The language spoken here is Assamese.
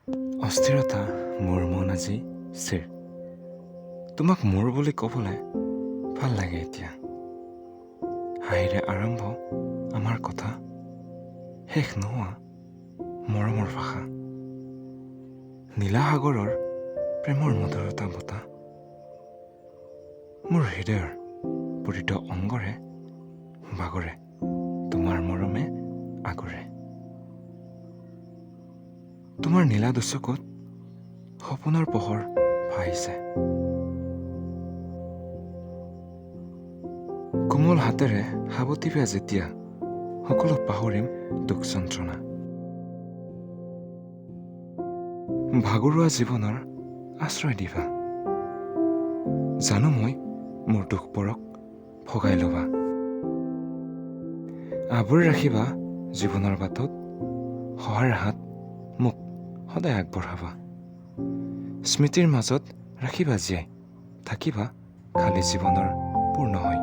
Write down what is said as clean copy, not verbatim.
অস্থিৰতা মোৰ মন আজি স্থিৰ। তোমাক মোৰ বুলি ক'বলৈ ভাল লাগে এতিয়া। হাঁহিৰে আৰম্ভ আমাৰ কথা, শেষ নোহোৱা মৰমৰ ভাষা। নীলা সাগৰৰ প্ৰেমৰ মধুৰতা বতাহ মোৰ হৃদয়ৰ প্ৰতিটো অংগৰে বাগৰে তোমাৰ মৰমে আগৰে। তোমাৰ নীলা দুচকুত সপোনৰ পোহৰ ভাহিছে। কোমল হাতেৰে সাৱটিবা যেতিয়া সকলো পাহৰিম দুখ যন্ত্ৰণা। ভাগৰুৱা জীৱনৰ আশ্ৰয় দিবা, জানো মই মোৰ দুখবোৰক ভগাই ল'বা। আৱৰি ৰাখিবা জীৱনৰ বাটত, সহায়ৰ হাত মোক সদায় আগবঢ়াবা। স্মৃতিৰ মাজত ৰাখিবা জীয়াই, থাকিবা খালী জীৱনৰ পূৰ্ণ হৈ।